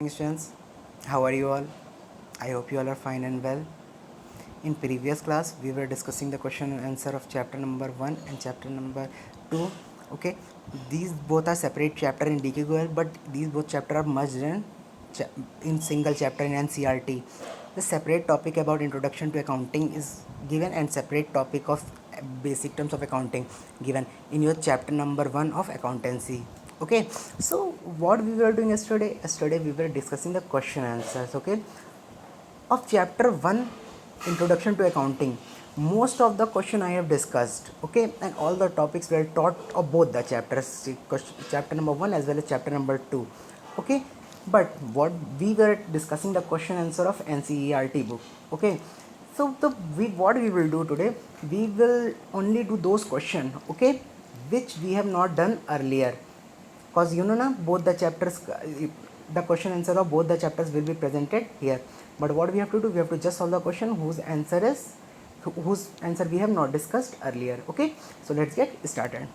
Students, how are you all? I hope you all are fine and well. In previous class, we were discussing the question and answer of chapter number 1 and chapter number 2. Okay, these both are separate chapter in DKQL, but these both chapter are merged in single chapter in NCERT. The separate topic about introduction to accounting is given, and separate topic of basic terms of accounting given in your chapter number 1 of accountancy. Okay, so what we were doing yesterday we were discussing the question answers, okay, of chapter 1 introduction to accounting. Most of the question I have discussed, okay, and all the topics were taught of both the chapters, chapter number 1 as well as chapter number 2, okay. But what we were discussing the question answer of NCERT book, okay. So what we will do today, we will only do those questions, okay, which we have not done earlier, because you know na, both the chapters, the question answer of both the chapters will be presented here. But what we have to do, we have to just solve the question whose answer we have not discussed earlier, okay. So let's get started.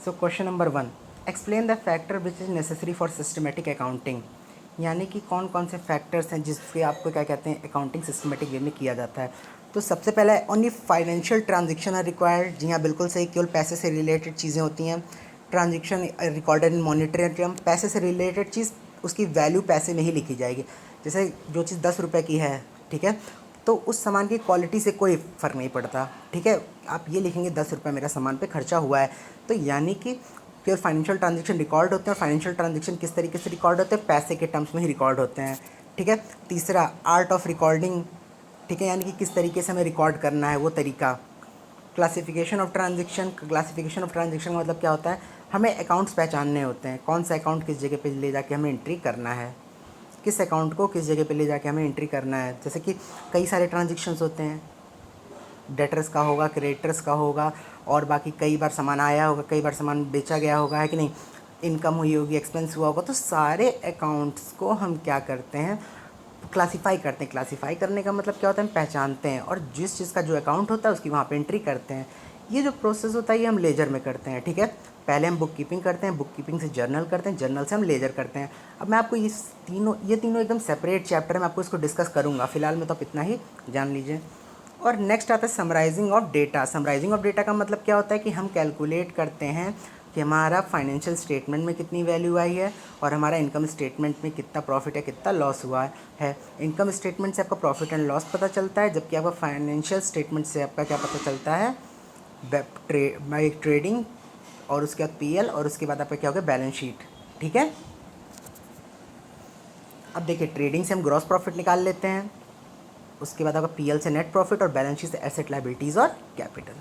So question number 1, explain the factor which is necessary for systematic accounting, यानी कि कौन कौन से factors हैं जिससे आपको क्या कहते हैं अकाउंटिंग सिस्टमेटिक वे में किया जाता है. तो सबसे पहला है only financial transaction are required. जी हाँ, बिल्कुल सही, केवल पैसे से रिलेटेड चीज़ें होती हैं. Transaction recorded in monetary term, पैसे से रिलेटेड चीज़ उसकी वैल्यू पैसे में ही लिखी जाएगी. जैसे जो चीज़ 10 रुपये की है, ठीक है, तो उस सामान की क्वालिटी से कोई फ़र्क नहीं पड़ता, ठीक है. आप ये लिखेंगे 10 रुपये मेरा सामान पे खर्चा हुआ है, तो यानी कि केवल फाइनेंशियल ट्रांजेक्शन रिकॉर्ड होते हैं. और फाइनेंशियल ट्रांजेक्शन किस तरीके से रिकॉर्ड होते हैं, पैसे के टर्म्स में ही रिकॉर्ड होते हैं, ठीक है. तीसरा, आर्ट ऑफ रिकॉर्डिंग, ठीक है, यानी कि किस तरीके से हमें रिकॉर्ड करना है वो तरीका. Classification of transaction, classification of transaction का मतलब क्या होता है, हमें अकाउंट्स पहचानने होते हैं, कौन सा अकाउंट किस जगह पे ले जाके हमें एंट्री करना है, किस अकाउंट को किस जगह पे ले जाके हमें एंट्री करना है. जैसे कि कई सारे ट्रांजेक्शन्स होते हैं, डेटर्स का होगा, क्रेडिटर्स का होगा, और बाकी कई बार सामान आया होगा, कई बार सामान बेचा गया होगा, है कि नहीं, इनकम हुई होगी, एक्सपेंस हुआ होगा. तो सारे अकाउंट्स को हम क्या करते हैं, क्लासीफाई करते हैं. क्लासीफाई करने का मतलब क्या होता है, हम पहचानते हैं, और जिस चीज़ का जो अकाउंट होता है उसकी वहाँ पे एंट्री करते हैं. ये जो प्रोसेस होता है ये हम लेजर में करते हैं, ठीक है. पहले हम बुक कीपिंग करते हैं, बुक कीपिंग से जर्नल करते हैं, जर्नल से हम लेजर करते हैं. अब मैं आपको ये तीनों एकदम सेपरेट चैप्टर में आपको इसको डिस्कस करूँगा. फिलहाल में तो आप इतना ही जान लीजिए. और नेक्स्ट आता है summarising of data. Summarising of data का मतलब क्या होता है कि हम कैलकुलेट करते हैं कि हमारा फाइनेंशियल स्टेटमेंट में कितनी वैल्यू आई है और हमारा इनकम स्टेटमेंट में कितना प्रॉफिट है, कितना लॉस हुआ है. इनकम स्टेटमेंट से आपका प्रॉफिट एंड लॉस पता चलता है, जबकि आपका फाइनेंशियल स्टेटमेंट से आपका क्या पता चलता है, ट्रेडिंग, और उसके बाद पीएल, और उसके बाद आपका क्या होगा, बैलेंस शीट, ठीक है. अब देखिए, ट्रेडिंग से हम ग्रॉस प्रॉफिट निकाल लेते हैं, उसके बाद आपका पीएल से नेट प्रॉफिट, और बैलेंस शीट से एसेट, लायबिलिटीज़ और capital.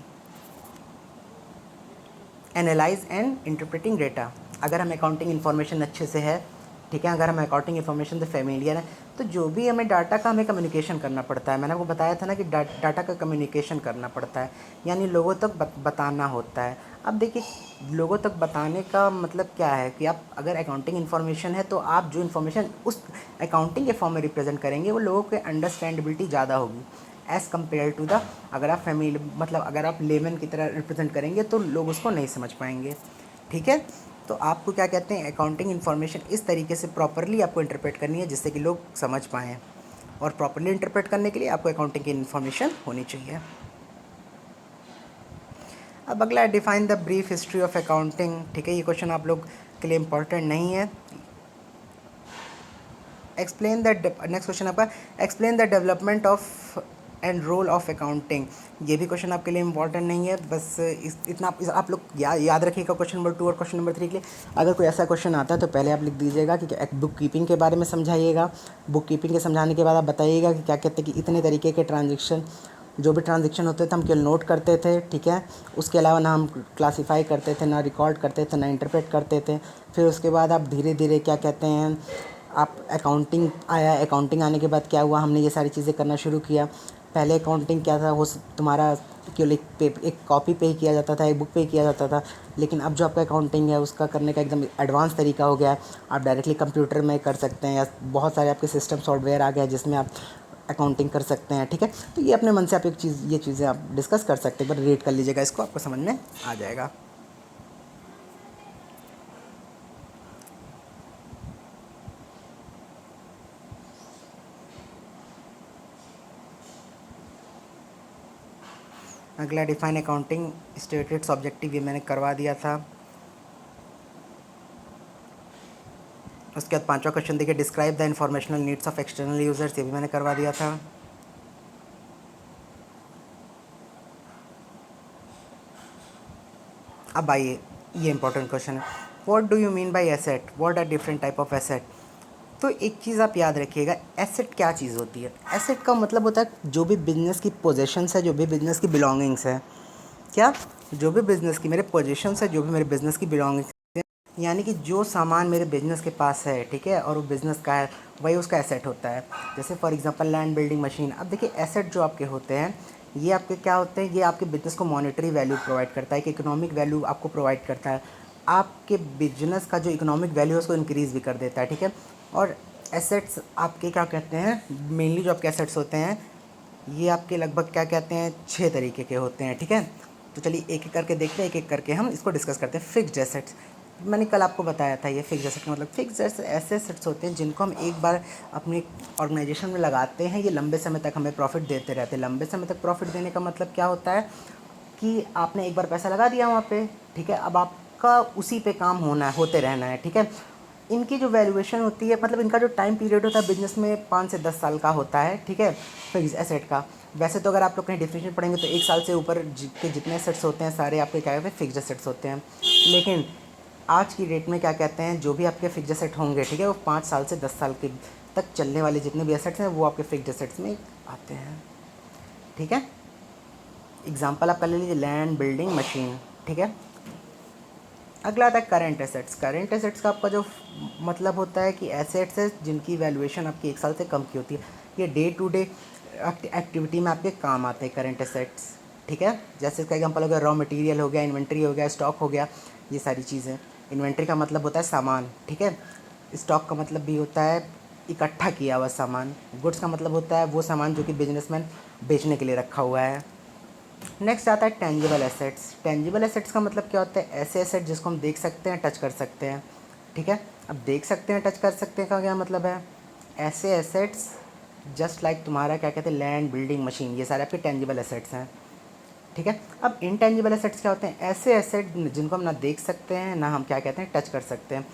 Analyse and interpreting data. अगर हम अकाउंटिंग इन्फॉर्मेशन अच्छे से है, ठीक है, अगर हम अकाउंटिंग इन्फॉर्मेशन से फेमिलियर है, तो जो भी हमें डाटा का हमें कम्युनिकेशन करना पड़ता है, मैंने आपको बताया था ना कि डाटा का कम्युनिकेशन करना पड़ता है, यानी लोगों तक बताना होता है. अब देखिए, लोगों तक बताने का मतलब क्या है कि आप अगर अकाउंटिंग इन्फॉर्मेशन है तो आप जो इन्फॉर्मेशन उस अकाउंटिंग के फॉर्म में रिप्रेजेंट करेंगे वो लोगों के अंडरस्टैंडेबिलिटी ज़्यादा होगी एज़ कम्पेयर टू द, अगर आप फैमिली मतलब अगर आप लेमन की तरह रिप्रेजेंट करेंगे तो लोग उसको नहीं समझ पाएंगे, ठीक है. तो आपको क्या कहते हैं, अकाउंटिंग इन्फॉर्मेशन इस तरीके से प्रॉपरली आपको इंटरप्रेट करनी है जिससे कि लोग समझ पाएँ, और प्रॉपरली इंटरप्रेट करने के लिए आपको अकाउंटिंग की इन्फॉर्मेशन होनी चाहिए. अब अगला है define the brief history of accounting, ठीक है. ये क्वेश्चन आप लोग के लिए इम्पॉर्टेंट नहीं है. एक्सप्लेन द नेक्स्ट क्वेश्चन आपका, explain the development of and role of accounting. ये भी क्वेश्चन आपके लिए इंपॉर्टेंट नहीं है. बस इतना आप लोग याद रखिएगा क्वेश्चन नंबर 2 और क्वेश्चन नंबर 3 के लिए. अगर कोई ऐसा क्वेश्चन आता है तो पहले आप लिख दीजिएगा कि बुक कीपिंग के बारे में समझाइएगा. बुक कीपिंग के समझाने के बाद आप बताइएगा कि क्या कहते हैं कि इतने तरीके के ट्रांजेक्शन, जो भी ट्रांजेक्शन होते थे हम केवल नोट करते थे, ठीक है. उसके अलावा ना हम क्लासीफाई करते थे, ना रिकॉर्ड करते थे, ना इंटरप्रेट करते थे. फिर उसके बाद आप धीरे धीरे क्या कहते हैं, आप अकाउंटिंग आया, अकाउंटिंग आने के बाद क्या हुआ, हमने ये सारी चीज़ें करना शुरू किया. पहले अकाउंटिंग क्या था, वो तुम्हारा केवल एक कॉपी पे ही किया जाता था, एक बुक पे ही किया जाता था. लेकिन अब जो आपका अकाउंटिंग है उसका करने का एकदम एडवांस तरीका हो गया है. आप डायरेक्टली कंप्यूटर में कर सकते हैं, या बहुत सारे आपके सिस्टम सॉफ्टवेयर आ गए हैं जिसमें आप अकाउंटिंग कर सकते हैं, ठीक है. तो ये अपने मन से आप ये चीज़ें आप डिस्कस कर सकते हैं, बट रीड कर लीजिएगा इसको, आपको समझ में आ जाएगा. अगला डिफाइन अकाउंटिंग स्टेटेड ऑब्जेक्टिव, ये मैंने करवा दिया था। उसके बाद पांचवा क्वेश्चन देखिए, describe the informational needs of external users, ये भी मैंने करवा दिया था। अब आइए, ये इंपॉर्टेंट क्वेश्चन है, what do you mean by asset, what are different type of asset. तो एक चीज़ आप याद रखिएगा, एसेट क्या चीज़ होती है। एसेट का मतलब होता है जो भी बिजनेस की पोजेशंस है, जो भी बिजनेस की बिलोंगिंग्स है। क्या? जो भी बिजनेस की मेरे पोजेशंस है, जो भी मेरे बिजनेस की बिलोंगिंग्स, यानी कि जो सामान मेरे बिजनेस के पास है, ठीक है, और वो बिज़नेस का है, वही उसका एसेट होता है। जैसे for example land, building, machine. अब देखिए एसेट जो आपके होते हैं, ये आपके क्या होते हैं, ये आपके बिजनेस को मॉनेटरी वैल्यू प्रोवाइड करता है, कि इकोनॉमिक वैल्यू आपको प्रोवाइड करता है। आपके बिजनेस का जो इकोनॉमिक वैल्यू है उसको इंक्रीज़ भी कर देता है, ठीक है। और एसेट्स आपके क्या कहते हैं, मेनली जो आपके एसेट्स होते हैं, ये आपके लगभग क्या कहते हैं, 6 तरीके के होते हैं, ठीक है। तो चलिए एक एक करके देखते हैं, एक एक करके हम इसको डिस्कस करते हैं। फिक्स्ड एसेट्स, मैंने कल आपको बताया था, ये फिक्स्ड एसेट का मतलब, फिक्स्ड एसेट्स ऐसे एसेट्स होते हैं जिनको हम एक बार अपनी ऑर्गेनाइजेशन में लगाते हैं, ये लंबे समय तक हमें प्रॉफिट देते रहते हैं। लंबे समय तक प्रॉफिट देने का मतलब क्या होता है कि आपने एक बार पैसा लगा दिया वहाँ पे, ठीक है, अब आपका उसी पे काम होना है, होते रहना है, ठीक है। इनकी जो वैल्यूएशन होती है, मतलब इनका जो टाइम पीरियड होता है बिजनेस में 5 से 10 साल का होता है, ठीक है, फिक्स्ड एसेट का। वैसे तो अगर आप लोग कहीं डेफिनेशन पढ़ेंगे तो 1 साल से ऊपर के जितने एसेट्स होते हैं सारे आपके क्या कहते हैं, फिक्स्ड एसेट्स होते हैं। लेकिन आज की डेट में क्या कहते हैं, जो भी आपके फिक्स्ड एसेट होंगे, ठीक है, वो 5 साल से 10 साल के तक चलने वाले जितने भी एसेट्स हैं वो आपके फिक्स्ड एसेट्स में आते हैं, ठीक है। एग्जाम्पल आप कर ले लीजिए, लैंड, बिल्डिंग, मशीन, ठीक है। अगला आता है करंट एसेट्स। करंट एसेट्स का आपका जो मतलब होता है कि एसेट्स है जिनकी वैल्यूएशन आपकी 1 साल से कम की होती है, ये डे टू डे एक्टिविटी में आपके काम आते हैं करंट एसेट्स, ठीक है। जैसे इसका एग्जांपल हो गया, रॉ मटेरियल हो गया, इन्वेंट्री हो गया, स्टॉक हो गया, ये सारी चीज़ें। इन्वेंट्री का मतलब होता है सामान, ठीक है। स्टॉक का मतलब भी होता है इकट्ठा किया हुआ सामान। गुड्स का मतलब होता है वो सामान जो कि बिजनेसमैन बेचने के लिए रखा हुआ है। नेक्स्ट आता है टेंजिबल एसेट्स। टेंजिबल एसेट्स का मतलब क्या होता है, ऐसे एसेट जिसको हम देख सकते हैं, टच कर सकते हैं, ठीक है। अब देख सकते हैं, टच कर सकते हैं का क्या मतलब है, ऐसे एसेट्स जस्ट लाइक तुम्हारा क्या कहते हैं, लैंड, बिल्डिंग, मशीन, ये सारे आपके टेंजिबल एसेट्स हैं, ठीक है। अब इनटेंजिबल एसेट्स क्या होते हैं, ऐसे एसेट जिनको हम ना देख सकते हैं, ना हम क्या कहते हैं, टच कर सकते हैं।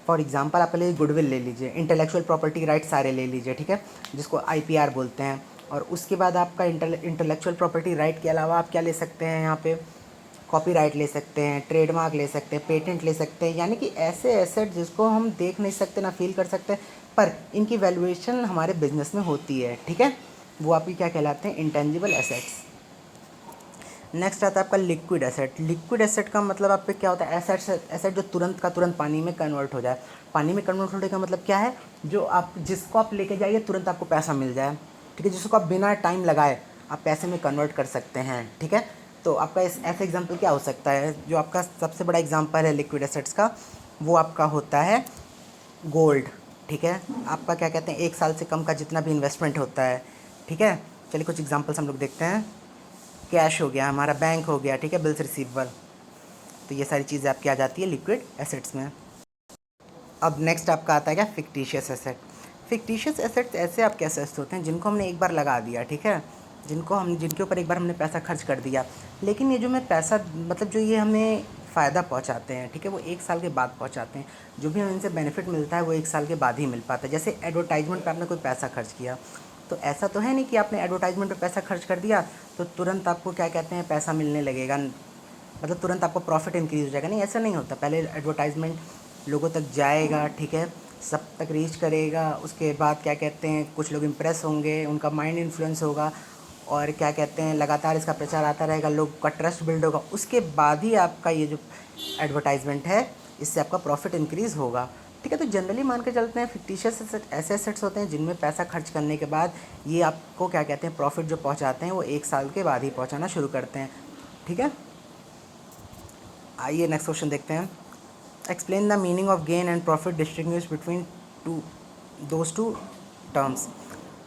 फॉर एग्जांपल आप ले गुडविल ले लीजिए, इंटेलेक्चुअल प्रॉपर्टी राइट सारे ले लीजिए, ठीक है, जिसको आईपीआर बोलते हैं। और उसके बाद आपका इंटेलेक्चुअल प्रॉपर्टी राइट के अलावा आप क्या ले सकते हैं, यहाँ पे कॉपीराइट ले सकते हैं, ट्रेडमार्क ले सकते हैं, पेटेंट ले सकते हैं, यानी कि ऐसे एसेट जिसको हम देख नहीं सकते, ना फील कर सकते, पर इनकी वैल्यूएशन हमारे बिजनेस में होती है, ठीक है, वो आपकी क्या कहलाते हैं, इंटेंजिबल एसेट्स। नेक्स्ट आता है आपका लिक्विड एसेट। लिक्विड एसेट का मतलब आप पे क्या होता है, एसेट एसेट जो तुरंत का तुरंत पानी में कन्वर्ट हो जाए। पानी में कन्वर्ट होने का मतलब क्या है, जो आप जिसको आप लेके जाइए तुरंत आपको पैसा मिल जाए, ठीक है, जिसको आप बिना टाइम लगाए आप पैसे में कन्वर्ट कर सकते हैं, ठीक है। तो आपका इस ऐसे एग्जाम्पल क्या हो सकता है, जो आपका सबसे बड़ा एग्जाम्पल है लिक्विड एसेट्स का, वो आपका होता है गोल्ड, ठीक है। आपका क्या कहते हैं, 1 साल से कम का जितना भी इन्वेस्टमेंट होता है, ठीक है। चलिए कुछ एग्जाम्पल्स हम लोग देखते हैं। कैश हो गया, हमारा बैंक हो गया, ठीक है, बिल्स रिसीवेबल, तो ये सारी चीज़ें आपकी आ जाती है लिक्विड एसेट्स में। अब नेक्स्ट आपका आता है क्या, फिक्टिशियस एसेट। फिक्टिशियस एसेट्स ऐसे आपके एसेट्स होते हैं जिनको हमने एक बार लगा दिया, ठीक है, जिनके ऊपर एक बार हमने पैसा खर्च कर दिया, लेकिन ये जो मैं पैसा मतलब जो ये हमें फ़ायदा पहुंचाते हैं, ठीक है, वो 1 साल के बाद पहुंचाते हैं। जो भी हमें इनसे बेनिफिट मिलता है वो 1 साल के बाद ही मिल पाता है। जैसे एडवर्टाइजमेंट पे आपने कोई पैसा खर्च किया, तो ऐसा तो है नहीं कि आपने एडवर्टाइजमेंट पे पैसा खर्च कर दिया तो तुरंत आपको क्या कहते हैं पैसा मिलने लगेगा, मतलब तुरंत आपको प्रॉफिट इंक्रीज़ हो जाएगा, नहीं, ऐसा नहीं होता। पहले एडवर्टाइजमेंट लोगों तक जाएगा, ठीक है, सब तक रीच करेगा, उसके बाद क्या कहते हैं कुछ लोग इम्प्रेस होंगे, उनका माइंड इन्फ्लुएंस होगा, और क्या कहते हैं लगातार इसका प्रचार आता रहेगा, लोग का ट्रस्ट बिल्ड होगा, उसके बाद ही आपका ये जो एडवर्टाइजमेंट है इससे आपका प्रॉफिट इंक्रीज़ होगा, ठीक है। तो जनरली मान के चलते हैं फिक्टिशियस एसेट ऐसे एसेट्स होते हैं जिनमें पैसा खर्च करने के बाद ये आपको क्या कहते हैं प्रॉफिट जो पहुंचाते हैं वो 1 साल के बाद ही पहुंचाना शुरू करते हैं, ठीक है। आइए नेक्स्ट क्वेश्चन देखते हैं। Explain the meaning of gain and profit distinguish between two terms.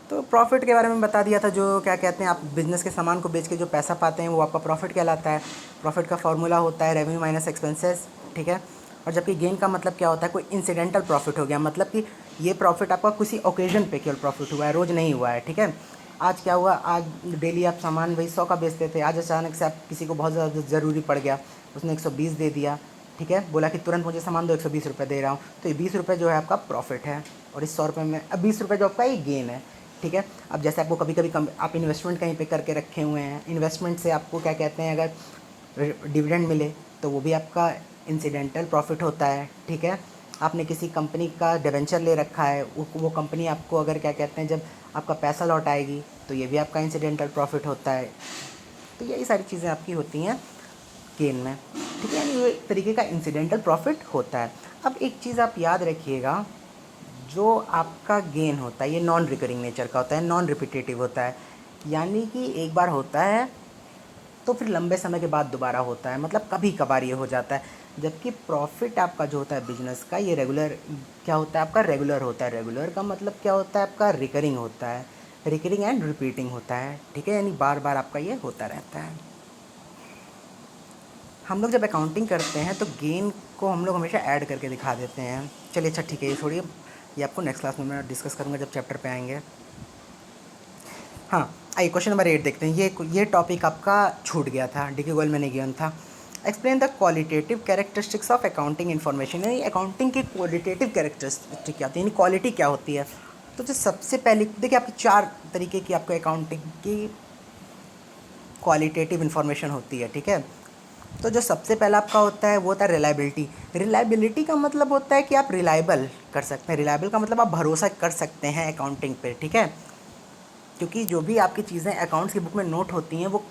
तो प्रॉफिट के बारे में बता दिया था, जो क्या कहते हैं आप बिजनेस के सामान को बेच के जो पैसा पाते हैं वो आपका प्रॉफिट कहलाता है। प्रॉफिट का फॉर्मूला होता है रेवेन्यू माइनस एक्सपेंसेस, ठीक है। और जबकि गेन का मतलब क्या होता है, कोई इंसिडेंटल प्रॉफिट हो गया, मतलब कि ये प्रॉफिट आपका किसी ओकेजन पे केवल प्रॉफिट हुआ है, रोज़ नहीं हुआ है, ठीक है। आज क्या हुआ, आज डेली आप सामान वही 100 का बेचते थे, आज अचानक से आप किसी को बहुत ज़्यादा ज़रूरी पड़ गया, उसने 120 दे दिया, ठीक है, बोला कि तुरंत मुझे सामान दो, 120 रुपये दे रहा हूँ, तो ये 20 रुपये जो है आपका प्रॉफिट है, और इस 100 रुपये में अब 20 रुपये जो आपका ये गेन है, ठीक है। अब जैसे आपको कभी कभी आप इन्वेस्टमेंट कहीं पे करके रखे हुए हैं, इन्वेस्टमेंट से आपको क्या कहते हैं, अगर डिविडेंड मिले तो वो भी आपका इंसिडेंटल प्रॉफिट होता है, ठीक है। आपने किसी कंपनी का डिवेंचर ले रखा है, वो कंपनी आपको अगर क्या कहते हैं जब आपका पैसा लौट आएगी तो ये भी आपका इंसिडेंटल प्रॉफिट होता है। तो यही सारी चीज़ें आपकी होती हैं गेन में, ठीक है, यानी ये एक तरीके का इंसिडेंटल प्रॉफिट होता है। अब एक चीज़ आप याद रखिएगा, जो आपका गेन होता है ये नॉन रिकरिंग नेचर का होता है, नॉन रिपीटेटिव होता है, यानी कि एक बार होता है तो फिर लंबे समय के बाद दोबारा होता है, मतलब कभी कभार ये हो जाता है। जबकि प्रॉफिट आपका जो होता है बिजनेस का, ये रेगुलर क्या होता है आपका, रेगुलर होता है। रेगुलर का मतलब क्या होता है आपका, रिकरिंग होता है, रिकरिंग एंड रिपीटिंग होता है, ठीक है, यानी बार बार आपका ये होता रहता है। हम लोग जब अकाउंटिंग करते हैं तो गेन को हम लोग हमेशा ऐड करके दिखा देते हैं। चलिए अच्छा ठीक है, ये छोड़िए, ये आपको नेक्स्ट क्लास में मैं डिस्कस करूँगा जब चैप्टर पे आएंगे। हाँ, आइए क्वेश्चन नंबर 8 देखते हैं। ये टॉपिक आपका छूट गया था, डीके गोयल में नहीं गिवन था। Explain the qualitative characteristics of accounting information, यानी अकाउंटिंग की क्वालिटेटिव कैरेक्टरिस्टिक क्या होती है, यानी क्वालिटी क्या होती है। तो जो सबसे पहले देखिए, आपकी 4 तरीके की आपको अकाउंटिंग की क्वालिटेटिव इन्फॉर्मेशन होती है, ठीक है। तो जो सबसे पहला आपका होता है वो होता है रिलायबिलिटी। रिलायबिलिटी का मतलब होता है कि आप रिलायबल कर सकते हैं, रिलायबल का मतलब आप भरोसा कर सकते हैं अकाउंटिंग पे, ठीक है। क्योंकि जो भी आपकी चीज़ें अकाउंट्स की बुक में नोट होती हैं वो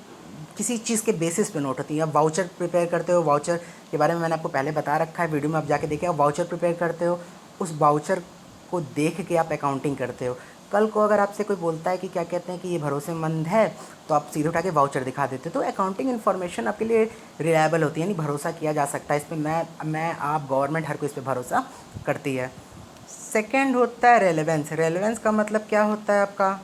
किसी चीज़ के बेसिस पे नोट होती हैं। आप वाउचर प्रिपेयर करते हो, वाउचर के बारे में मैंने आपको पहले बता रखा है, वीडियो में आप जाके देखिए। आप वाउचर प्रिपेयर करते हो, उस वाउचर को देख के आप अकाउंटिंग करते हो। कल को अगर आपसे कोई बोलता है कि क्या कहते हैं कि ये भरोसेमंद है, तो आप सीधे उठा के वाउचर दिखा देते हो। तो अकाउंटिंग इन्फॉर्मेशन आपके लिए रिलायबल होती है, यानी भरोसा किया जा सकता है इस पर। मैं आप गवर्नमेंट हर कोई इस पर भरोसा करती है। सेकेंड होता है रेलेवेंस। रेलेवेंस का मतलब क्या होता है आपका,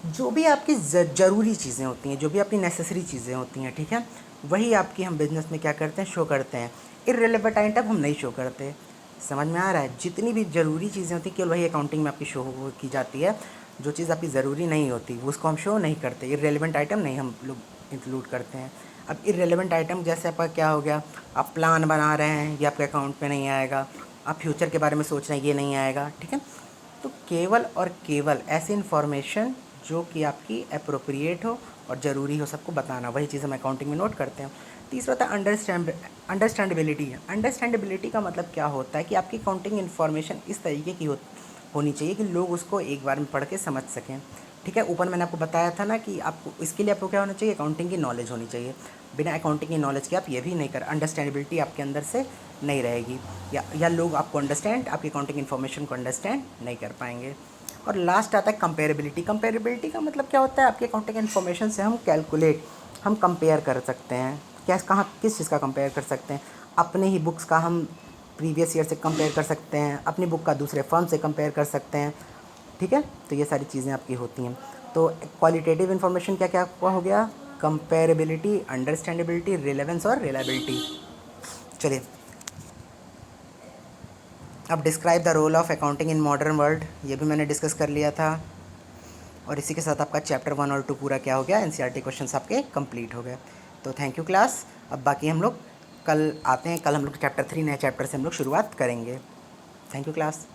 जो भी आपकी ज़रूरी चीज़ें होती हैं, जो भी आपकी नेसेसरी चीज़ें होती हैं, ठीक है, वही आपकी हम बिज़नेस में क्या करते हैं, शो करते हैं। इर्रेलेवेंट आइटम हम नहीं शो करते। समझ में आ रहा है, जितनी भी ज़रूरी चीज़ें होती हैं केवल वही अकाउंटिंग में आपकी शो की जाती है। जो चीज़ आपकी ज़रूरी नहीं होती उसको हम शो नहीं करते। इर्रेलेवेंट आइटम नहीं हम लोग इंक्लूड करते हैं। अब इर्रेलेवेंट आइटम जैसे आपका क्या हो गया, आप प्लान बना रहे हैं, ये आपके अकाउंट में नहीं आएगा। आप फ्यूचर के बारे में सोच रहे हैं, ये नहीं आएगा, ठीक है। तो केवल और केवल ऐसी इन्फॉर्मेशन जो कि आपकी अप्रोप्रिएट हो और ज़रूरी हो सबको बताना, वही चीज़ हम अकाउंटिंग में नोट करते हैं। तीसरा होता है अंडरस्टैंडेबिलिटी। अंडरस्टैंडेबिलिटी का मतलब क्या होता है कि आपकी अकाउंटिंग इन्फॉर्मेशन इस तरीके की होनी चाहिए कि लोग उसको एक बार में पढ़ के समझ सकें, ठीक है। ऊपर मैंने आपको बताया था ना कि आपको इसके लिए आपको क्या होना चाहिए, अकाउंटिंग की नॉलेज होनी चाहिए। बिना अकाउंटिंग की नॉलेज के आप ये भी नहीं कर, अंडरस्टैंडेबिलिटी आपके अंदर से नहीं रहेगी, या लोग आपको आपकी अकाउंटिंग इन्फॉर्मेशन को अंडरस्टैंड नहीं कर पाएंगे। और लास्ट आता है कंपेरेबिलिटी। कंपेरेबिलिटी का मतलब क्या होता है, आपकी अकाउंटिंग इन्फॉर्मेशन से हम कंपेयर कर सकते हैं। किस चीज़ का कंपेयर कर सकते हैं, अपने ही बुक्स का हम प्रीवियस ईयर से कंपेयर कर सकते हैं, अपनी बुक का दूसरे फर्म से कंपेयर कर सकते हैं, ठीक है। तो ये सारी चीज़ें आपकी होती हैं। तो क्वालिटेटिव इन्फॉर्मेशन क्या क्या हो गया, कंपेरेबिलिटी, अंडरस्टैंडेबिलिटी, रिलेवेंस और रिलायबिलिटी। चलिए, अब describe the role of accounting in modern world, ये भी मैंने डिस्कस कर लिया था। और इसी के साथ आपका चैप्टर 1 और 2 पूरा क्या हो गया, एनसीईआरटी क्वेश्चंस आपके कंप्लीट हो गए। तो थैंक यू क्लास। अब बाकी हम लोग कल आते हैं, कल हम लोग चैप्टर 3 नए चैप्टर से हम लोग शुरुआत करेंगे। Thank you class.